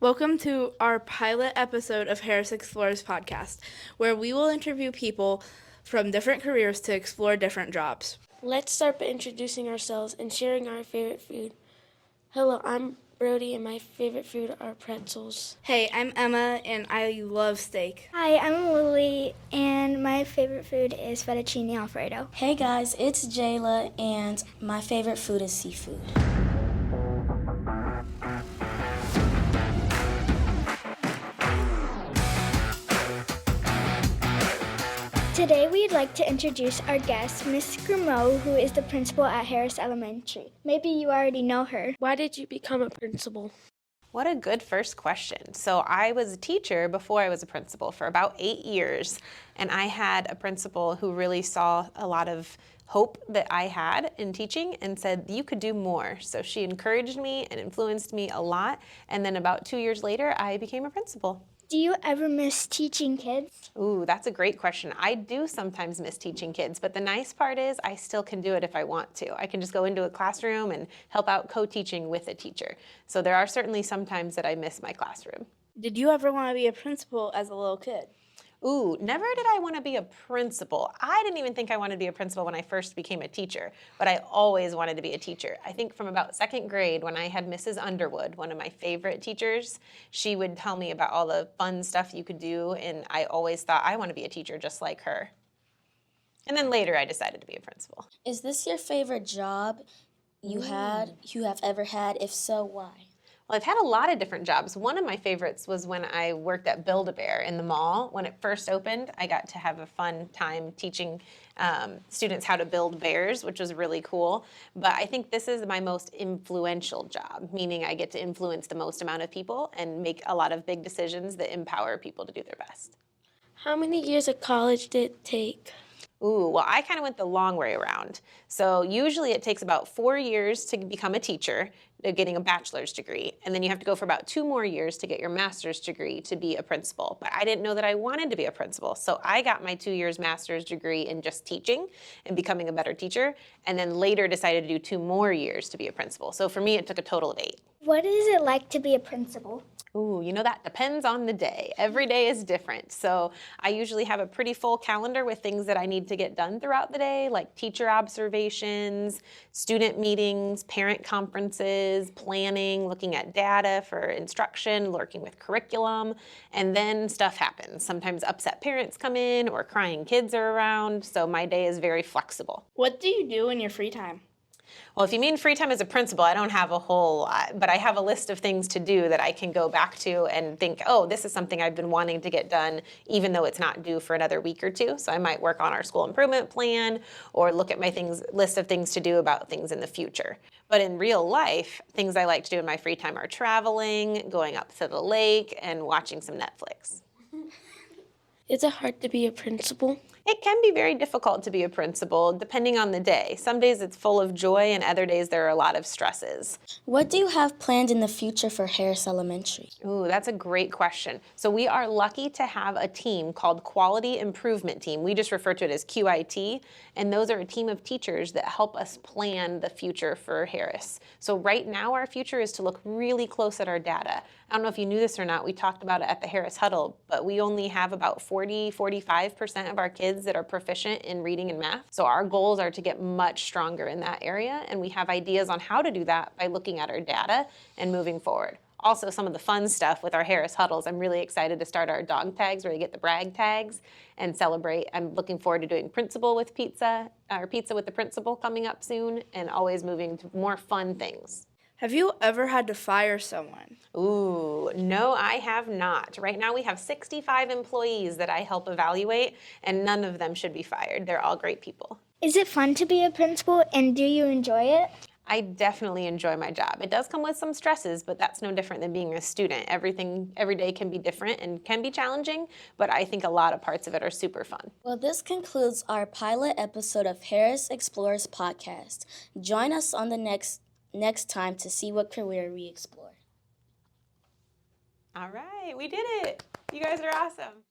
Welcome to our pilot episode of Harris Explores podcast, where we will interview people from different careers to explore different jobs. Let's start by introducing ourselves and sharing our favorite food. Hello, I'm Brody, and my favorite food are pretzels. Hey, I'm Emma, and I love steak. Hi, I'm Lily, and my favorite food is fettuccine alfredo. Hey guys, it's Jayla, and my favorite food is seafood. Today we'd like to introduce our guest, Miss Grimeau, who is the principal at Harris Elementary. Maybe you already know her. Why did you become a principal? What a good first question. So I was a teacher before I was a principal for about 8 years, and I had a principal who really saw a lot of hope that I had in teaching and said, you could do more. So she encouraged me and influenced me a lot, and then about 2 years later, I became a principal. Do you ever miss teaching kids? Ooh, that's a great question. I do sometimes miss teaching kids, but the nice part is I still can do it if I want to. I can just go into a classroom and help out co-teaching with a teacher. So there are certainly some times that I miss my classroom. Did you ever want to be a principal as a little kid? Ooh, never did I want to be a principal. I didn't even think I wanted to be a principal when I first became a teacher, but I always wanted to be a teacher. I think from about second grade when I had Mrs. Underwood, one of my favorite teachers, she would tell me about all the fun stuff you could do, and I always thought I want to be a teacher just like her. And then later I decided to be a principal. Is this your favorite job you have ever had? If so, why? Well, I've had a lot of different jobs. One of my favorites was when I worked at Build-A-Bear in the mall. When it first opened, I got to have a fun time teaching students how to build bears, which was really cool. But I think this is my most influential job, meaning I get to influence the most amount of people and make a lot of big decisions that empower people to do their best. How many years of college did it take? Ooh, well, I kind of went the long way around. So usually it takes about 4 years to become a teacher, getting a bachelor's degree, and then you have to go for about 2 more years to get your master's degree to be a principal. But I didn't know that I wanted to be a principal, so I got my 2 years master's degree in just teaching and becoming a better teacher, and then later decided to do 2 more years to be a principal. So for me, it took a total of 8. What is it like to be a principal? Ooh, that depends on the day. Every day is different. So I usually have a pretty full calendar with things that I need to get done throughout the day, like teacher observations, student meetings, parent conferences, planning, looking at data for instruction, working with curriculum, and then stuff happens. Sometimes upset parents come in or crying kids are around, so my day is very flexible. What do you do in your free time? Well, if you mean free time as a principal, I don't have a whole lot, but I have a list of things to do that I can go back to and think, oh, this is something I've been wanting to get done, even though it's not due for another week or two. So I might work on our school improvement plan or look at my list of things to do about things in the future. But in real life, things I like to do in my free time are traveling, going up to the lake, and watching some Netflix. Is it hard to be a principal? It can be very difficult to be a principal, depending on the day. Some days it's full of joy, and other days there are a lot of stresses. What do you have planned in the future for Harris Elementary? Ooh, that's a great question. So we are lucky to have a team called Quality Improvement Team. We just refer to it as QIT, and those are a team of teachers that help us plan the future for Harris. So right now our future is to look really close at our data. I don't know if you knew this or not, we talked about it at the Harris Huddle, but we only have about 45% of our kids that are proficient in reading and math. So our goals are to get much stronger in that area, and we have ideas on how to do that by looking at our data and moving forward. Also, some of the fun stuff with our Harris Huddles, I'm really excited to start our dog tags where they get the brag tags and celebrate. I'm looking forward to doing principal with pizza, or pizza with the principal coming up soon, and always moving to more fun things. Have you ever had to fire someone? Ooh, no, I have not. Right now we have 65 employees that I help evaluate, and none of them should be fired. They're all great people. Is it fun to be a principal, and do you enjoy it? I definitely enjoy my job. It does come with some stresses, but that's no different than being a student. Every day can be different and can be challenging, but I think a lot of parts of it are super fun. Well, this concludes our pilot episode of Harris Explores podcast. Join us on the next time to see what career we explore. All right, we did it. You guys are awesome.